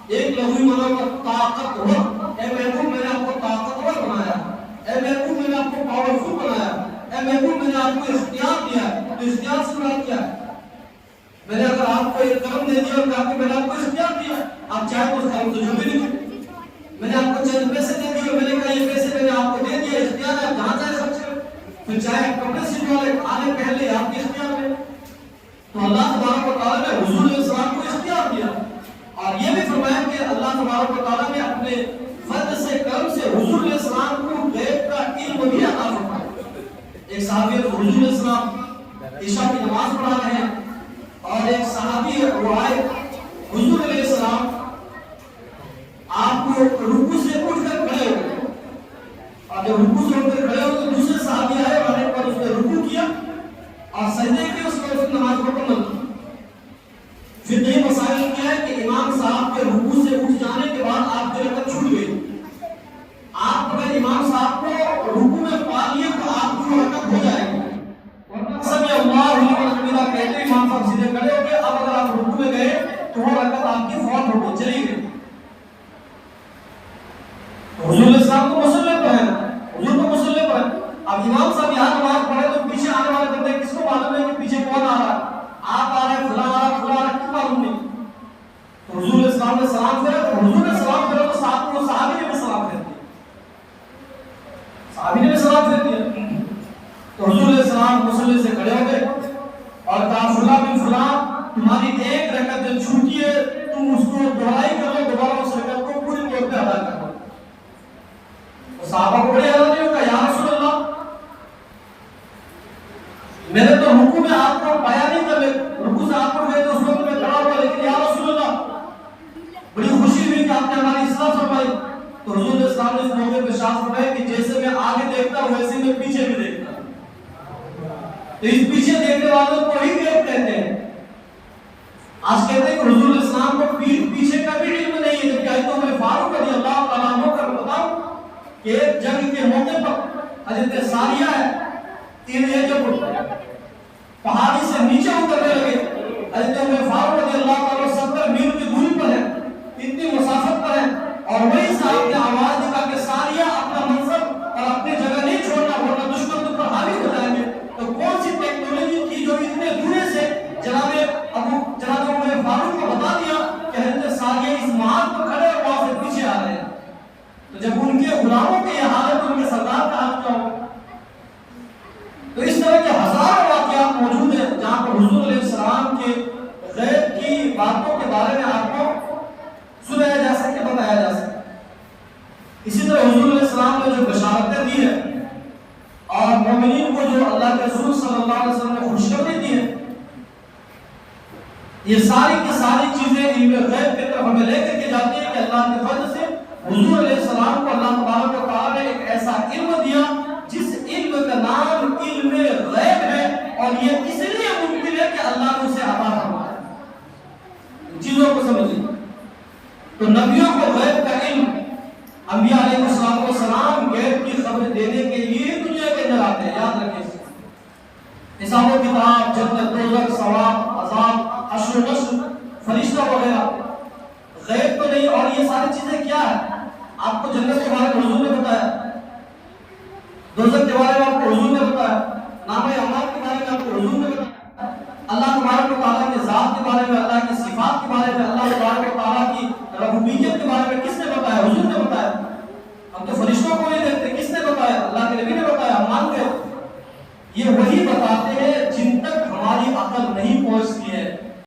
ایک لغوی معنی کا طاقتور، اے محبوب میں نے آپ کو طاقتور بنایا، اے محبوب میں نے آپ کو پاورفل بنایا، اے محبوب میں نے آپ کو اختیار دیا ہے، تو اختیار سے مراد کیا ہے؟ میں نے اگر آپ کو ایک کرم دے دیا اور کہا کہ میں نے آپ کو اختیار دیا، آپ چاہے تو اس کرم سے جو بھی نہیں، میں نے آپ کو چند پیسے دے دیے اور میں نے کہا یہ پیسے میں نے آپ کو دے دیا، اختیار ہے جہاں چاہے خرچ کریں، پھر چاہے کپڑے سلنے والے آنے پہلے آپ کے اختیار میں، تو اللہ تبارک و تعالیٰ نے حضور علیہ السلام کو اختیار دیا، اور یہ بھی فرمایا کہ اللہ تبارک و تعالیٰ نے اپنے فضل سے کرم سے حضور علیہ السلام کو غیب کا علم بھی عطا فرمایا۔ ایک صحابی حضور علیہ السلام عشاء کی نماز پڑھا رہے ہیں اور ایک صحابی وہ آئے، حضور علیہ السلام آپ کو رکوع سے اٹھ کر کھڑے ہو گئے، اور جب رکوع سے اٹھ کر کھڑے ہو تو دوسرے صحابی آئے اور ایک بار اس نے رکوع کیا اور سجدے کے اس پر اس نماز مکمل کی۔ پھر یہ مسائل کیا ہے کہ امام صاحب کے رکوع سے اٹھ جانے کے بعد آپ کی رکعت چھوٹ گئی، آپ اگر امام صاحب کو رکوع میں پا لیے تو آپ کی رکعت ہو جائے گی، سمع اللہ لمن حمدہ کہتے امام صاحب سیدھے کھڑے ہو گئے، اب اگر آپ رکوع میں گئے تو وہ رکعت آپ کی فوت ہو گئی، چلی گئی۔ حضور علیہ السلام کو مصلی پر ہے، حضور کو مصلی پر ہے، اب امام صاحب یہاں نماز پڑھے تو پیچھے آنے والے بندے کس کو معلوم ہے کہ پیچھے کون آ رہا ہے؟ آپ آ رہے ہیں، فلاں آ رہا ہے، فلاں آ رہا ہے، کس معلوم نہیں؟ تو حضور علیہ السلام نے سلام پھیرا، تو حضور نے سلام پھیرا تو ساتھ میں صحابی نے بھی سلام پھیر دیا، صحابی نے بھی سلام پھیر دیا۔ تو حضور علیہ السلام مصلی سے کھڑے ہو گئے اور کہا فلاں بن فلاں تمہاری ایک رکعت جو چھوٹی ہے تم اس کو دوہرائی کر لو، دوبارہ اس رکعت کو پوری طور پہ ادا کر لو۔ صحابہ کو بڑے حیرانی ہوگا، یا رسول اللہ میں نے تو رکوع میں آپ کو پایا نہیں تھا، رکوع سے آپ کو گئے تو اس وقت میں کھڑا ہوا، لیکن یا رسول اللہ بڑی خوشی ہوئی کہ آپ نے ہماری اصلاح فرمائی۔ تو حضور علیہ السلام نے اس موقع پہ ارشاد فرمایا کہ جیسے میں آگے دیکھتا ہوں ویسے میں پیچھے بھی دیکھتا ہوں، تو اس پیچھے دیکھنے والوں کو ہی غیب کہتے ہیں۔ آج کہتے ہیں کہ حضور علیہ السلام کو پیچھے کا بھی علم نہیں ہے، جبکہ حضرت عمر فاروق رضی اللہ تعالیٰ عنہ کا بتاؤں کہ ایک جنگ کے موقع پر حضرت ساریہ ہے، یہ جب پہاڑی سے نیچے اترنے لگے، حضرت عمر فاروق رضی اللہ تعالیٰ 70 میل کی دوری پر ہے، اتنی مسافت پر ہے، اور وہی صاحب نے آواز دکھا کہ ساریہ اپنا منصب اور اپنی جگہ نہیں چھوڑنا، ورنہ دشمن تم پر حاوی ہو جائیں گے۔ تو کون سی ٹیکنالوجی تھی جو اتنے دورے سے جناب عمر فاروق کو بتا دیا کہ حضرت ساریہ اس مہاد پر کھڑے اور وہاں سے پیچھے آ رہے ہیں؟ تو جب ان کے غلاموں کی یہ حالت، ان کے سردار کا حال کیا ہوگا؟ تو اس طرح کے ہزاروں واقعات موجود ہیں جہاں پر حضور علیہ السلام کے غیب کی باتوں کے بارے میں آپ کو سنایا جا سکے، بتایا جا سکے۔ اسی طرح حضور علیہ السلام نے جو بشارتیں دی ہیں اور مومنین کو جو اللہ کے رسول صلی اللہ علیہ وسلم نے خوشخبری دی ہے، یہ ساری کی ساری چیزیں علم غیب کی طرف ہمیں لے کر کے جاتی ہیں کہ اللہ کے فضل سے حضور علیہ السلام کو اللہ تبارک و تعالیٰ نے ایک ایسا علم دیا جس علم کا نام علم غیب ہے، اور یہ اس لیے ممکن ہے کہ اللہ نے اسے عطا فرمایا۔ چیزوں کو سمجھیں تو نبیوں کو غیب کا علم، انبیاء علیہ السلام غیب کی خبر دینے کے لیے دنیا کے اندر آتے ہیں، یاد رکھیں۔ حساب و کتاب، جنت، دوزخ، ثواب، عذاب، حشر و نشر، فرشتہ وغیرہ، غیب تو نہیں۔ اور یہ ساری چیزیں کیا ہے؟ آپ کو جنت کے بارے میں حضور نے بتایا، دوزخ کے بارے میں آپ کو حضور نے بتایا، نام اعمال کے بارے میں آپ کو حضور نے بتایا، اللہ تبارک و تعالیٰ کی ذات کے بارے میں، اللہ کی صفات کے بارے میں، اللہ تبارک و تعالیٰ کی ربوبیت کے بارے میں کس نے بتایا؟ حضور نے بتایا۔ ہم تو فرشتوں کو نہیں دیکھتے، کس نے بتایا؟ اللہ کے نبی نے بتایا، ہم مانتے ہیں۔ یہ وہی بتاتے ہیں جن تک ہماری عقل